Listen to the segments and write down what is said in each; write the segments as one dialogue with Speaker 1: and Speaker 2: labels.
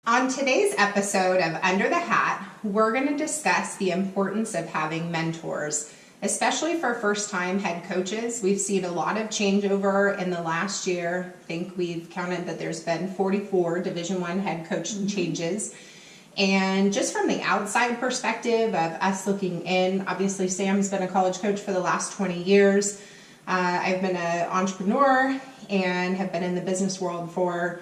Speaker 1: On today's episode of Under the Hat, we're going to discuss the importance of having mentors, especially for first-time head coaches. We've seen a lot of changeover in the last year. I think we've counted that there's been 44 Division I head coach changes. And just from the outside perspective of us looking in, obviously Sam's been a college coach for the last 20 years. I've been an entrepreneur and have been in the business world for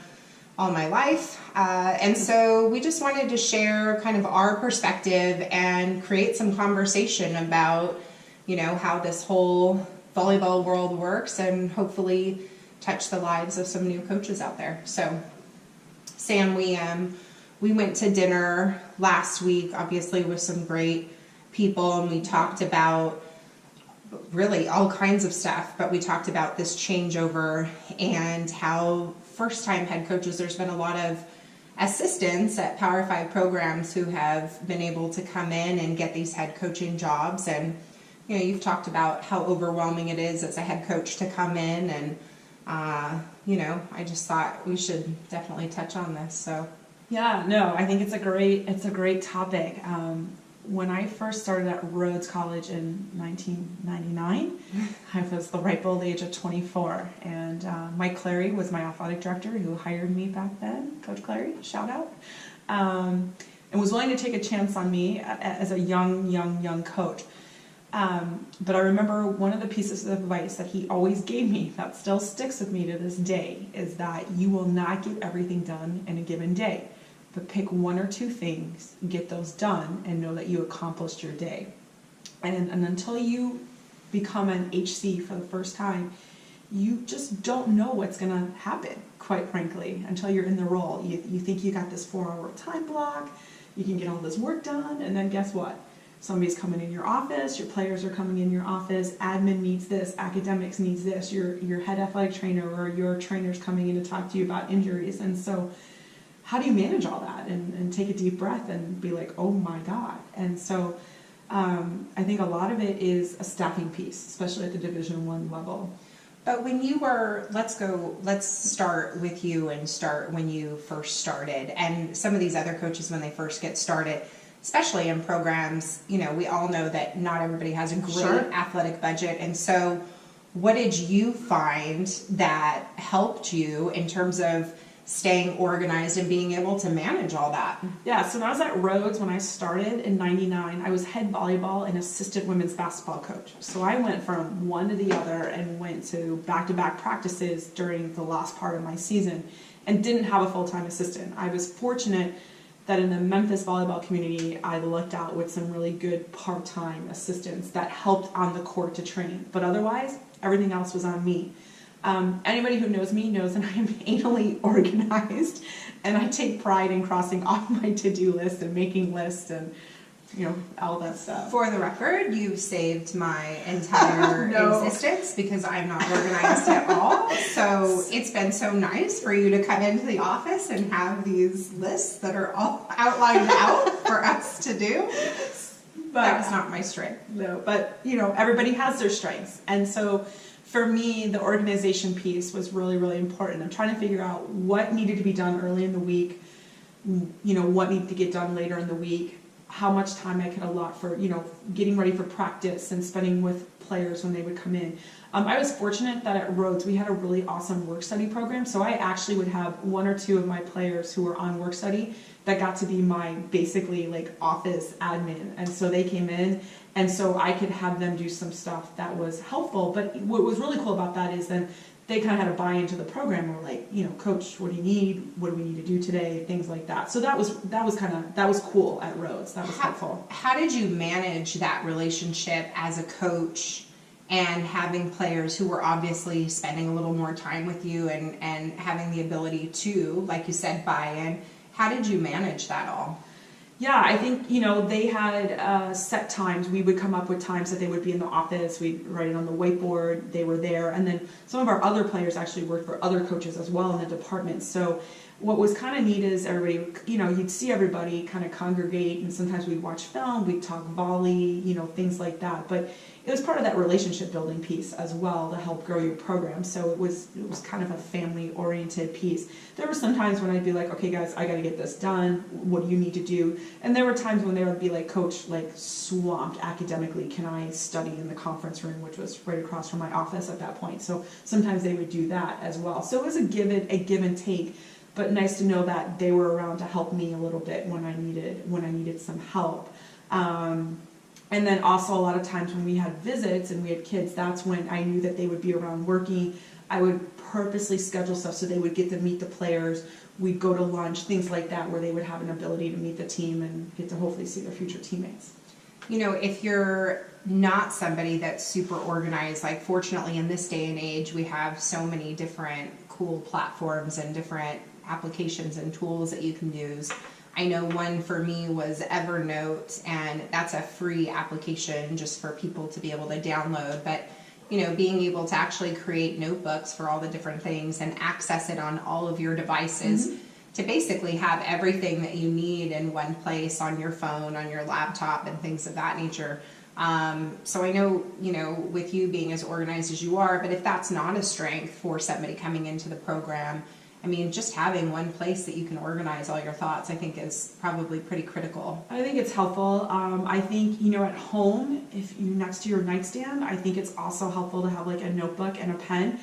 Speaker 1: all my life. And so we just wanted to share kind of our perspective and create some conversation about, how this whole volleyball world works and hopefully touch the lives of some new coaches out there. So Sam, we went to dinner last week, obviously with some great people, and we talked about really all kinds of stuff, but we talked about this changeover and how first-time head coaches, there's been a lot of assistants at Power 5 programs who have been able to come in and get these head coaching jobs. And, you've talked about how overwhelming it is as a head coach to come in. And, I just thought we should definitely touch on this. So,
Speaker 2: yeah, no, I think it's a great topic. When I first started at Rhodes College in 1999, I was the ripe old age of 24, and Mike Clary was my athletic director who hired me back then. Coach Clary, shout out, and was willing to take a chance on me as a young coach. But I remember one of the pieces of advice that he always gave me that still sticks with me to this day is that you will not get everything done in a given day. But pick one or two things, get those done, and know that you accomplished your day. And until you become an HC for the first time, you just don't know what's going to happen, quite frankly, until you're in the role. You think you got this 4-hour time block, you can get all this work done, and then guess what? Somebody's coming in your office, your players are coming in your office, admin needs this, academics needs this, your head athletic trainer or your trainer's coming in to talk to you about injuries. And so how do you manage all that and take a deep breath and be like, oh my God? And so I think a lot of it is a staffing piece, especially at the Division I level.
Speaker 1: But when you were, let's start with you and start when you first started. And some of these other coaches, when they first get started, especially in programs, we all know that not everybody has a great athletic budget. And so what did you find that helped you in terms of staying organized and being able to manage all that?
Speaker 2: Yeah, so when I was at Rhodes, when I started in 99, I was head volleyball and assistant women's basketball coach. So I went from one to the other and went to back-to-back practices during the last part of my season and didn't have a full-time assistant. I was fortunate that in the Memphis volleyball community, I lucked out with some really good part-time assistants that helped on the court to train. But otherwise, everything else was on me. Anybody who knows me knows that I am anally organized, and I take pride in crossing off my to-do list and making lists and all that stuff.
Speaker 1: For the record, you've saved my entire existence because I'm not organized at all. So it's been so nice for you to come into the office and have these lists that are all outlined out for us to do. But that's not my strength.
Speaker 2: No, but everybody has their strengths, and so for me, the organization piece was really, really important. I'm trying to figure out what needed to be done early in the week, what needed to get done later in the week, how much time I could allot for, getting ready for practice and spending with players when they would come in. I was fortunate that at Rhodes we had a really awesome work study program, so I actually would have one or two of my players who were on work study that got to be my basically office admin, and so they came in, and so I could have them do some stuff that was helpful. But what was really cool about that is then they kind of had to buy into the program. We're like, Coach, what do you need? What do we need to do today? Things like that. So that was cool at Rhodes. That was helpful.
Speaker 1: How did you manage that relationship as a coach and having players who were obviously spending a little more time with you and having the ability to, like you said, buy in? How did you manage that all?
Speaker 2: Yeah, I think, they had set times. We would come up with times that they would be in the office. We'd write it on the whiteboard. They were there. And then some of our other players actually worked for other coaches as well in the department. So what was kind of neat is everybody, you'd see everybody kind of congregate, and sometimes we'd watch film, we'd talk volley, things like that. But it was part of that relationship building piece as well to help grow your program. So it was kind of a family oriented piece. There were some times when I'd be like, okay guys, I got to get this done. What do you need to do? And there were times when they would be like, coach, like swamped academically. Can I study in the conference room, which was right across from my office at that point? So sometimes they would do that as well. So it was a give and take. But nice to know that they were around to help me a little bit when I needed some help. And then also a lot of times when we had visits and we had kids, that's when I knew that they would be around working. I would purposely schedule stuff so they would get to meet the players. We'd go to lunch, things like that, where they would have an ability to meet the team and get to hopefully see their future teammates.
Speaker 1: If you're not somebody that's super organized, like fortunately in this day and age, we have so many different cool platforms and different applications and tools that you can use. I know one for me was Evernote, and that's a free application just for people to be able to download. But being able to actually create notebooks for all the different things and access it on all of your devices to basically have everything that you need in one place on your phone, on your laptop, and things of that nature. So I know, with you being as organized as you are, but if that's not a strength for somebody coming into the program, just having one place that you can organize all your thoughts, I think is probably pretty critical.
Speaker 2: I think it's helpful. I think, at home, if you next to your nightstand, I think it's also helpful to have like a notebook and a pen,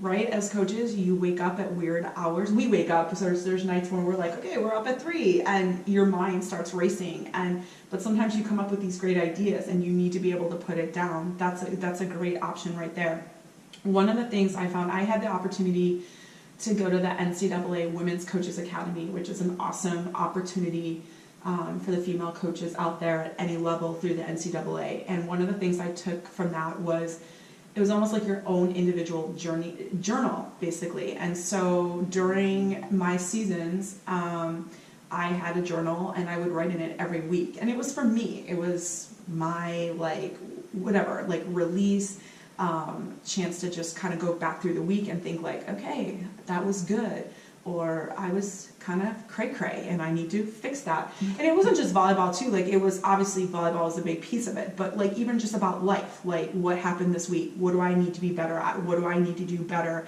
Speaker 2: right? As coaches, you wake up at weird hours. We wake up because there's nights when we're like, okay, we're up at 3, and your mind starts racing. But sometimes you come up with these great ideas and you need to be able to put it down. That's a great option right there. One of the things I found, I had the opportunity to go to the NCAA Women's Coaches Academy, which is an awesome opportunity for the female coaches out there at any level through the NCAA. And one of the things I took from that was it was almost like your own individual journal, basically. And so during my seasons, I had a journal and I would write in it every week. And it was for me. It was my release, chance to just kind of go back through the week and think like, okay, that was good, or I was kind of cray-cray and I need to fix that. And it wasn't just volleyball too, like it was obviously volleyball was a big piece of it, but like even just about life, like what happened this week, what do I need to be better at, what do I need to do better.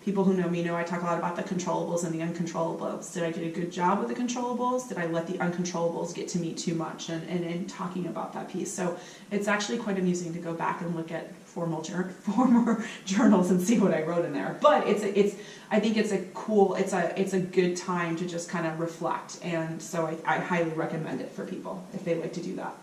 Speaker 2: People who know me know I talk a lot about the controllables and the uncontrollables. Did I do a good job with the controllables? Did I let the uncontrollables get to me too much? And talking about that piece. So it's actually quite amusing to go back and look at former journals and see what I wrote in there. But I think it's a good time to just kind of reflect. And so I highly recommend it for people if they like to do that.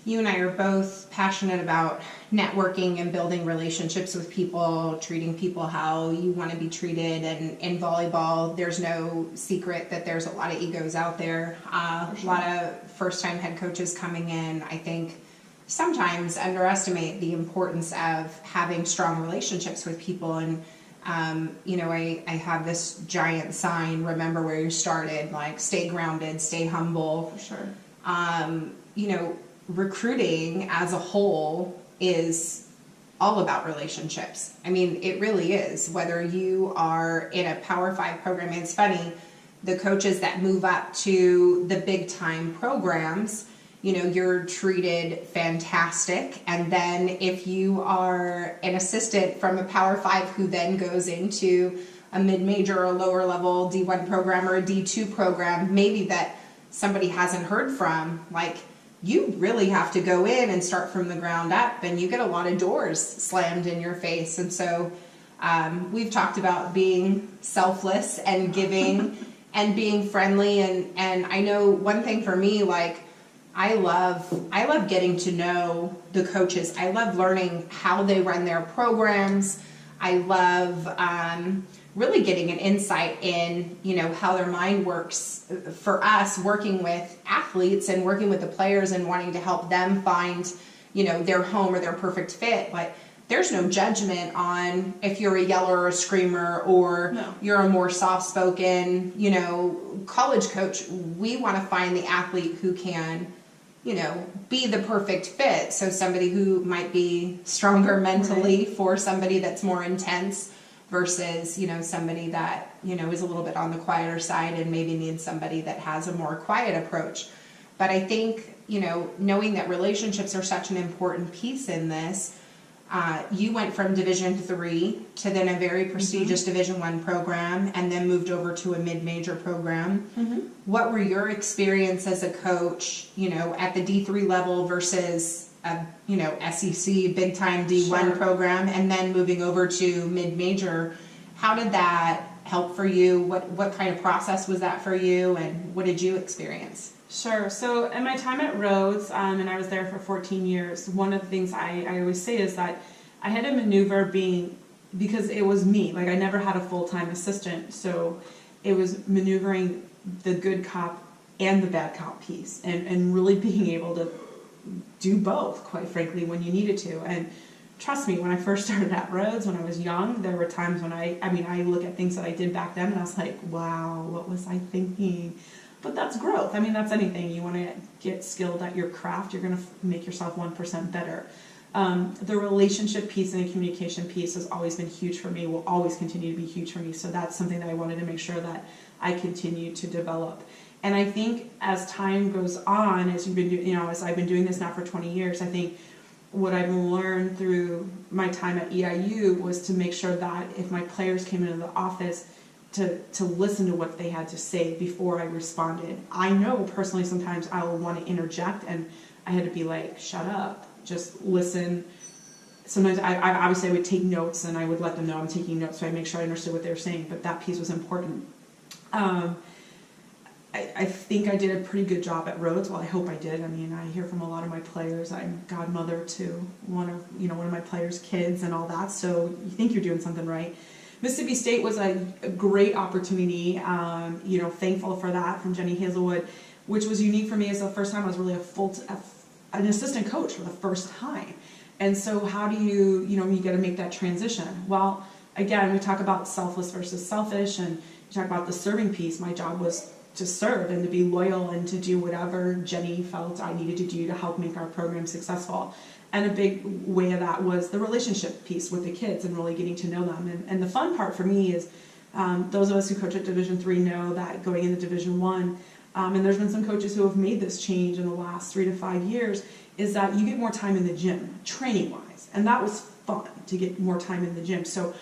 Speaker 1: You and I are both passionate about networking and building relationships with people, treating people how you want to be treated. And in volleyball, there's no secret that there's a lot of egos out there. A lot of first-time head coaches coming in, I think, sometimes underestimate the importance of having strong relationships with people. And I have this giant sign, remember where you started, like stay grounded, stay humble.
Speaker 2: For sure.
Speaker 1: Recruiting as a whole is all about relationships. It really is. Whether you are in a Power 5 program, it's funny, the coaches that move up to the big time programs, you're treated fantastic. And then if you are an assistant from a Power 5 who then goes into a mid-major or lower level D1 program or a D2 program, maybe that somebody hasn't heard from, like, you really have to go in and start from the ground up, and you get a lot of doors slammed in your face. And so we've talked about being selfless and giving and being friendly. And I know one thing for me, like I love getting to know the coaches. I love learning how they run their programs. I love really getting an insight in, how their mind works for us, working with athletes and working with the players and wanting to help them find, their home or their perfect fit. Like, there's no judgment on if you're a yeller or a screamer or you're a more soft-spoken, college coach. We want to find the athlete who can, be the perfect fit. So somebody who might be stronger mentally for somebody that's more intense, versus, somebody that, is a little bit on the quieter side and maybe needs somebody that has a more quiet approach. But I think, knowing that relationships are such an important piece in this, you went from Division III to then a very prestigious Division I program and then moved over to a mid-major program. What were your experience as a coach, at the D3 level versus a, SEC big time D1 program and then moving over to mid-major? How did that help for you? What kind of process was that for you, and what did you experience?
Speaker 2: Sure. So in my time at Rhodes, and I was there for 14 years, one of the things I always say is that I had to maneuver because it was me. Like, I never had a full-time assistant, so it was maneuvering the good cop and the bad cop piece, and really being able to do both, quite frankly, when you needed to. And trust me, when I first started at Rhodes, when I was young, there were times when I look at things that I did back then and I was like, wow, what was I thinking? But that's growth. I mean, that's anything. You want to get skilled at your craft, you're going to make yourself 1% better. The relationship piece and the communication piece has always been huge for me, will always continue to be huge for me. So that's something that I wanted to make sure that I continue to develop. And I think as time goes on, as I've been doing this now for 20 years, I think what I've learned through my time at EIU was to make sure that if my players came into the office, to listen to what they had to say before I responded. I know personally sometimes I will want to interject, and I had to be like, shut up, just listen. Sometimes I obviously would take notes, and I would let them know I'm taking notes, so I make sure I understood what they were saying, but that piece was important. I think I did a pretty good job at Rhodes. Well, I hope I did. I mean, I hear from a lot of my players. I'm godmother to one of my players' kids and all that, so you think you're doing something right. Mississippi State was a great opportunity, thankful for that from Jenny Hazelwood, which was unique for me as the first time I was really an assistant coach for the first time. And so how do you got to make that transition? Well, again, we talk about selfless versus selfish, and you talk about the serving piece. My job was to serve and to be loyal and to do whatever Jenny felt I needed to do to help make our program successful. And a big way of that was the relationship piece with the kids and really getting to know them. And the fun part for me is those of us who coach at Division III know that going into Division I, and there's been some coaches who have made this change in the last 3 to 5 years, is that you get more time in the gym, training-wise. And that was fun, to get more time in the gym. So,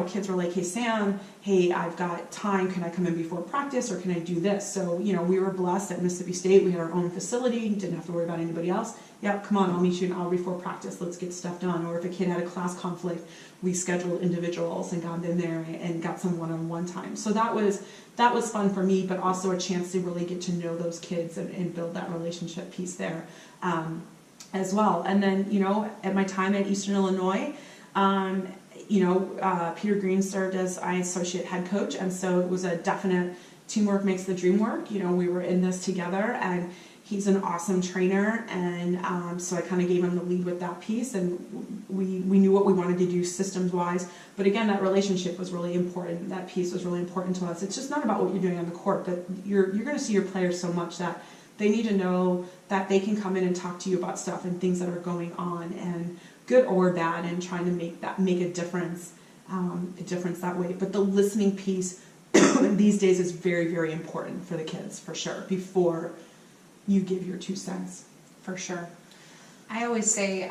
Speaker 2: kids were like, hey, Sam, hey, I've got time. Can I come in before practice, or can I do this? So, we were blessed at Mississippi State. We had our own facility, didn't have to worry about anybody else. Yep, come on, I'll meet you an hour before practice. Let's get stuff done. Or if a kid had a class conflict, we scheduled individuals and got in there and got some one-on-one time. So that was fun for me, but also a chance to really get to know those kids and build that relationship piece there as well. And then, at my time at Eastern Illinois, Peter Green served as my associate head coach, and so it was a definite teamwork makes the dream work. We were in this together, and he's an awesome trainer, and so I kind of gave him the lead with that piece, and we knew what we wanted to do systems-wise. But again, that relationship was really important. That piece was really important to us. It's just not about what you're doing on the court, but you're going to see your players so much that they need to know that they can come in and talk to you about stuff and things that are going on, and good or bad, and trying to make a difference that way. But the listening piece these days is very, very important for the kids, for sure, before you give your 2 cents.
Speaker 1: For sure. I always say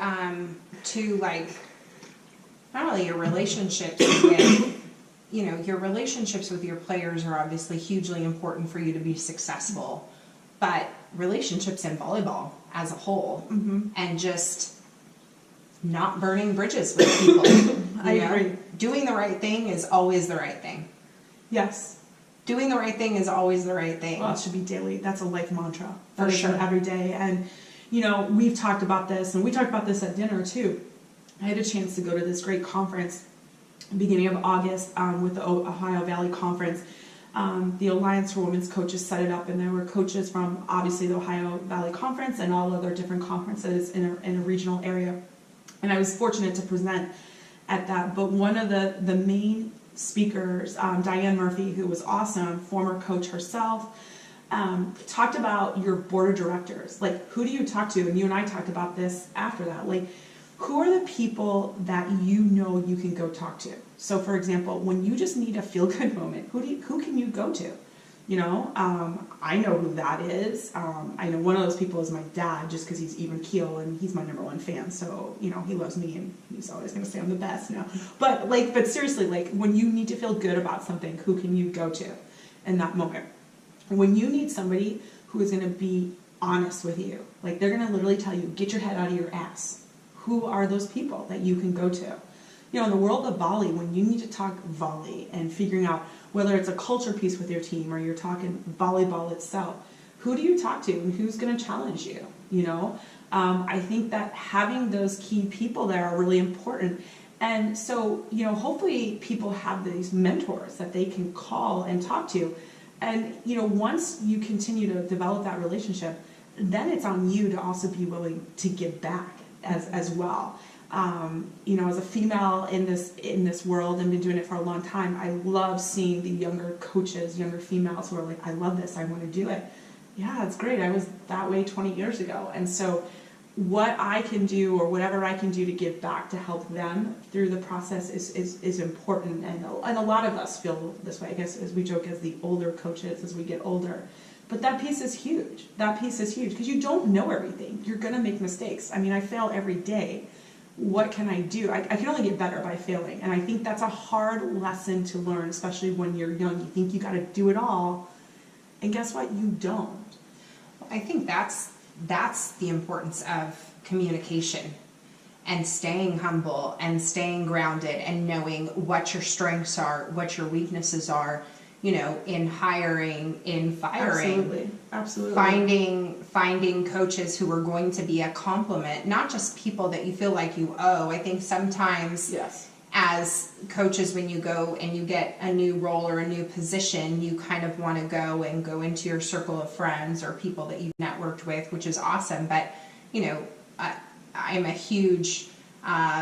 Speaker 1: not only your relationships with your relationships with your players are obviously hugely important for you to be successful, but relationships in volleyball as a whole, and just not burning bridges with people.
Speaker 2: I agree.
Speaker 1: Doing the right thing is always the right thing.
Speaker 2: Yes.
Speaker 1: Doing the right thing is always the right thing.
Speaker 2: Well, it should be daily. That's a life mantra.
Speaker 1: For sure.
Speaker 2: Every day. And, we've talked about this, and we talked about this at dinner too. I had a chance to go to this great conference beginning of August with the Ohio Valley Conference. The Alliance for Women's Coaches set it up, and there were coaches from obviously the Ohio Valley Conference and all other different conferences in a regional area. And I was fortunate to present at that. But one of the main speakers, Diane Murphy, who was awesome, former coach herself, talked about your board of directors. Like, who do you talk to? And you and I talked about this after that. Like, who are the people that you know you can go talk to? So for example, when you just need a feel-good moment, who can you go to? You know, I know who that is. I know one of those people is my dad, just because he's even keel and he's my number one fan. So, you know, he loves me and he's always going to say I'm the best now. But seriously, like when you need to feel good about something, who can you go to in that moment? When you need somebody who is going to be honest with you, like they're going to literally tell you, get your head out of your ass. Who are those people that you can go to? You know, in the world of volley, when you need to talk volley and figuring out whether it's a culture piece with your team or you're talking volleyball itself, who do you talk to and who's going to challenge you? You know, I think that having those key people there are really important. And so, you know, hopefully people have these mentors that they can call and talk to. And, you know, once you continue to develop that relationship, then it's on you to also be willing to give back as well. You know, as a female in this world and been doing it for a long time, I love seeing the younger coaches, younger females who are like, I love this, I want to do it. Yeah, it's great. I was that way 20 years ago. And so what I can do or whatever I can do to give back to help them through the process is important. And a lot of us feel this way, I guess, as we joke as the older coaches as we get older. But that piece is huge. That piece is huge because you don't know everything. You're going to make mistakes. I mean, I fail every day. What can I do? I can only get better by failing. And I think that's a hard lesson to learn, especially when you're young. You think you got to do it all. And guess what? You don't.
Speaker 1: I think that's the importance of communication and staying humble and staying grounded and knowing what your strengths are, what your weaknesses are, you know, in hiring, in firing.
Speaker 2: Absolutely.
Speaker 1: Finding coaches who are going to be a compliment, not just people that you feel like you owe. I think sometimes as coaches, when you go and you get a new role or a new position, you kind of want to go into your circle of friends or people that you've networked with, which is awesome. But, you know, I'm a huge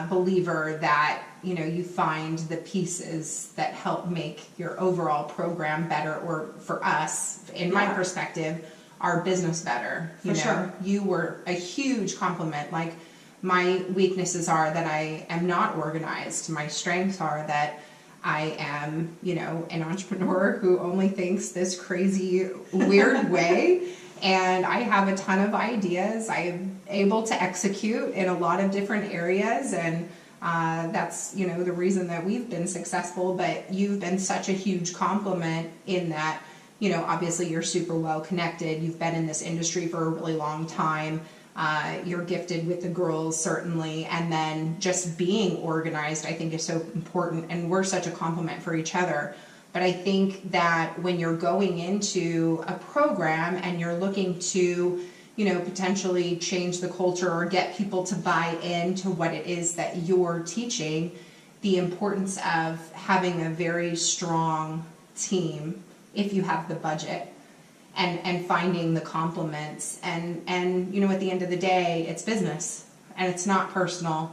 Speaker 1: believer that, you know, you find the pieces that help make your overall program better, or for us, in my perspective, our business better. You know,
Speaker 2: sure.
Speaker 1: You were a huge compliment. Like, my weaknesses are that I am not organized. My strengths are that I am, you know, an entrepreneur who only thinks this crazy, weird way. And I have a ton of ideas. I am able to execute in a lot of different areas. And that's, you know, the reason that we've been successful. But you've been such a huge compliment in that, you know, obviously you're super well connected. You've been in this industry for a really long time. You're gifted with the girls, certainly, and then just being organized, I think, is so important, and we're such a compliment for each other. But I think that when you're going into a program and you're looking to, you know, potentially change the culture or get people to buy into what it is that you're teaching, the importance of having a very strong team, if you have the budget, and finding the compliments, and you know, at the end of the day, it's business and it's not personal,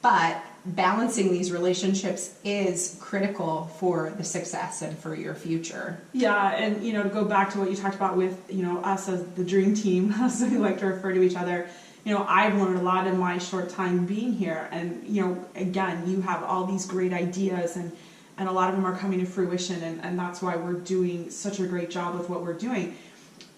Speaker 1: but balancing these relationships is critical for the success and for your future.
Speaker 2: Yeah, and you know, to go back to what you talked about with, you know, us as the dream team, as we like to refer to each other, you know, I've learned a lot in my short time being here, and you know, again, you have all these great ideas, and a lot of them are coming to fruition, and that's why we're doing such a great job with what we're doing.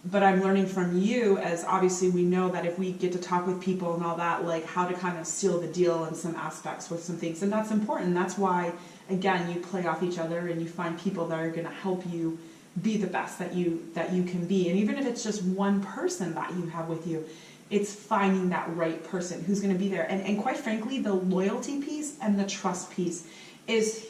Speaker 2: But I'm learning from you, as obviously we know that if we get to talk with people and all that, like how to kind of seal the deal in some aspects with some things, and that's important. That's why, again, you play off each other and you find people that are going to help you be the best that you can be. And even if it's just one person that you have with you, it's finding that right person who's going to be there. And quite frankly, the loyalty piece and the trust piece is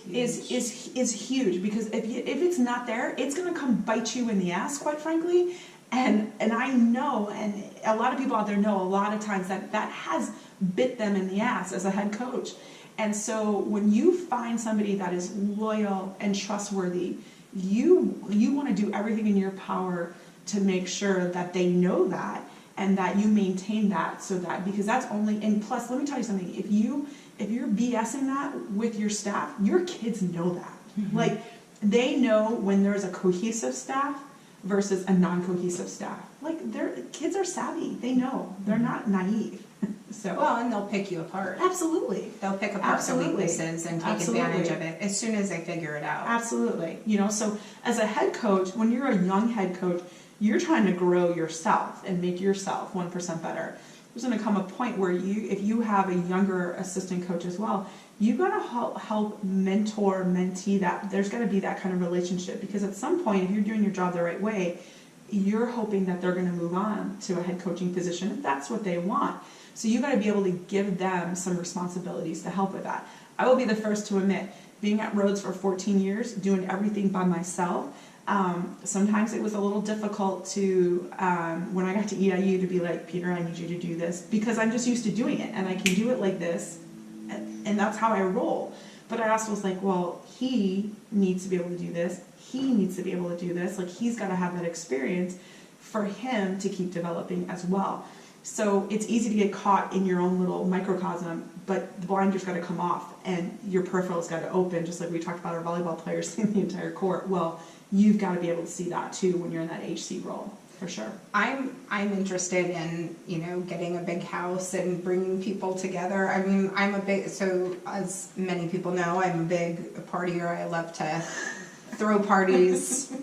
Speaker 2: huge, because if it's not there, it's going to come bite you in the ass, quite frankly. And I know, and a lot of people out there know, a lot of times that has bit them in the ass as a head coach. And so when you find somebody that is loyal and trustworthy, you want to do everything in your power to make sure that they know that, and that you maintain that, so that, because that's only, and plus, let me tell you something, if you're BSing that with your staff, your kids know that. Mm-hmm. Like, they know when there's a cohesive staff versus a non-cohesive staff. Like, their kids are savvy. They know. They're not naive. So
Speaker 1: Well, and they'll pick you apart.
Speaker 2: absolutely.
Speaker 1: They'll pick apart
Speaker 2: Absolutely.
Speaker 1: the weaknesses and take
Speaker 2: Absolutely.
Speaker 1: advantage of it as soon as they figure it out.
Speaker 2: Absolutely. You know, so as a head coach, when you're a young head coach, you're trying to grow yourself and make yourself 1% better. There's going to come a point where if you have a younger assistant coach as well, you got to help mentor, mentee that. There's got to be that kind of relationship, because at some point, if you're doing your job the right way, you're hoping that they're going to move on to a head coaching position if that's what they want. So you got to be able to give them some responsibilities to help with that. I will be the first to admit, being at Rhodes for 14 years, doing everything by myself, sometimes it was a little difficult to, when I got to EIU, to be like, Peter, I need you to do this, because I'm just used to doing it, and I can do it like this, and that's how I roll. But I also was like, well, he needs to be able to do this, he needs to be able to do this, like he's got to have that experience for him to keep developing as well. So it's easy to get caught in your own little microcosm, but the blinder's got to come off and your peripheral's got to open, just like we talked about our volleyball players seeing the entire court. Well, you've got to be able to see that too when you're in that HC role, for sure.
Speaker 1: I'm interested in, getting a big house and bringing people together. I mean, so as many people know, I'm a big partier. I love to throw parties,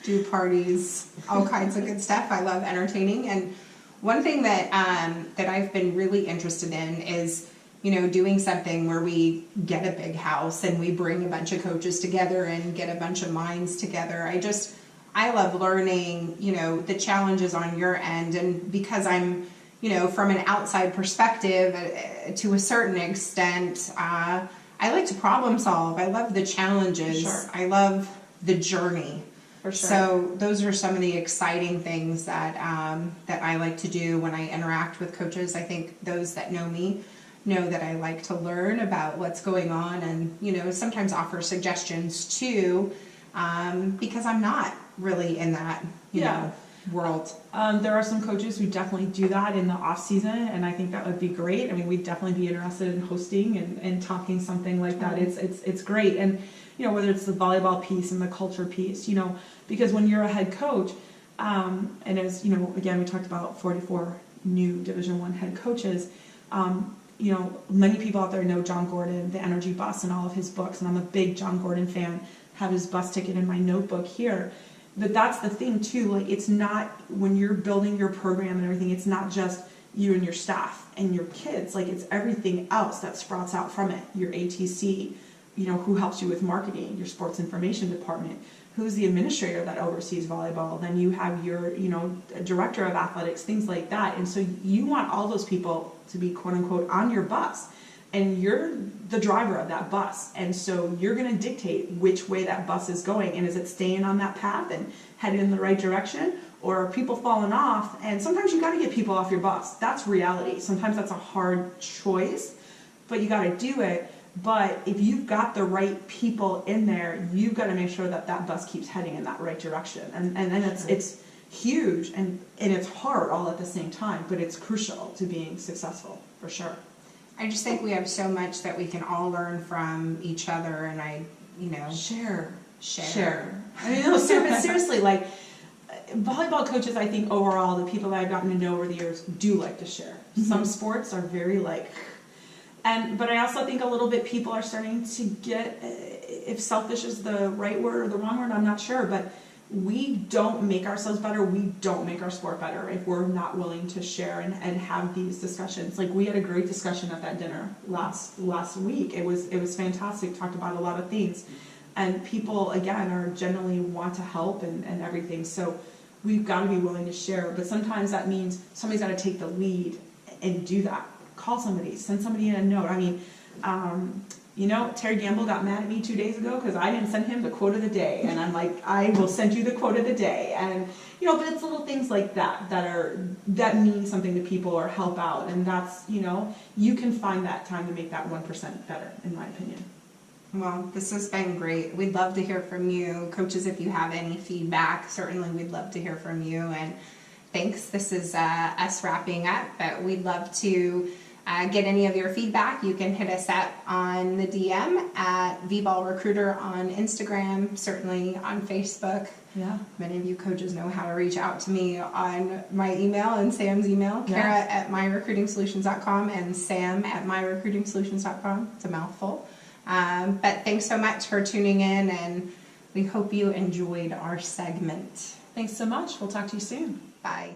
Speaker 1: do parties, all kinds of good stuff. I love entertaining. And one thing that I've been really interested in is, doing something where we get a big house and we bring a bunch of coaches together and get a bunch of minds together. I love learning, the challenges on your end. And because I'm, from an outside perspective, to a certain extent, I like to problem solve. I love the challenges.
Speaker 2: Sure.
Speaker 1: I love the journey.
Speaker 2: For sure.
Speaker 1: So those are some of the exciting things that I like to do when I interact with coaches. I think those that know me know that I like to learn about what's going on, and sometimes offer suggestions too, because I'm not really in that world.
Speaker 2: There are some coaches who definitely do that in the off season, and I think that would be great. I mean, we'd definitely be interested in hosting and talking something like that. It's great. And whether it's the volleyball piece and the culture piece, because when you're a head coach, and as again, we talked about 44 new Division I head coaches. Many people out there know John Gordon, the Energy Bus, and all of his books, and I'm a big John Gordon fan. Have his bus ticket in my notebook here. But that's the thing too, like it's not, when you're building your program and everything, it's not just you and your staff and your kids, like it's everything else that sprouts out from it. Your ATC, who helps you with marketing, your sports information department, who's the administrator that oversees volleyball, then you have your, director of athletics, things like that. And so you want all those people to be quote unquote on your bus. And you're the driver of that bus. And so you're going to dictate which way that bus is going. And is it staying on that path and headed in the right direction? Or are people falling off? And sometimes you got to get people off your bus. That's reality. Sometimes that's a hard choice, but you got to do it. But if you've got the right people in there, you've got to make sure that that bus keeps heading in that right direction. And then it's huge and it's hard all at the same time, but it's crucial to being successful, for sure.
Speaker 1: I just think we have so much that we can all learn from each other, and
Speaker 2: Share.
Speaker 1: I mean,
Speaker 2: No, seriously, like volleyball coaches, I think overall, the people that I've gotten to know over the years do like to share. Mm-hmm. Some sports are very but I also think a little bit people are starting to get, if selfish is the right word or the wrong word, I'm not sure, but we don't make ourselves better, we don't make our sport better if we're not willing to share and have these discussions. Like we had a great discussion at that dinner last week. It was fantastic, talked about a lot of things. And people, again, are generally want to help and everything. So we've got to be willing to share. But sometimes that means somebody's got to take the lead and do that. Call somebody, send somebody in a note. I mean, Terry Gamble got mad at me 2 days ago because I didn't send him the quote of the day. And I'm like, I will send you the quote of the day. And, but it's little things like that mean something to people or help out. And that's, you can find that time to make that 1% better, in my opinion.
Speaker 1: Well, this has been great. We'd love to hear from you. Coaches, if you have any feedback, certainly we'd love to hear from you. And thanks. This is us wrapping up, but we'd love to get any of your feedback, you can hit us up on the DM at VBallRecruiter on Instagram, certainly on Facebook.
Speaker 2: Yeah.
Speaker 1: Many of you coaches know how to reach out to me on my email and Sam's email, Kara at myrecruitingsolutions.com and Sam at myrecruitingsolutions.com. It's a mouthful. But thanks so much for tuning in, and we hope you enjoyed our segment.
Speaker 2: Thanks so much. We'll talk to you soon.
Speaker 1: Bye.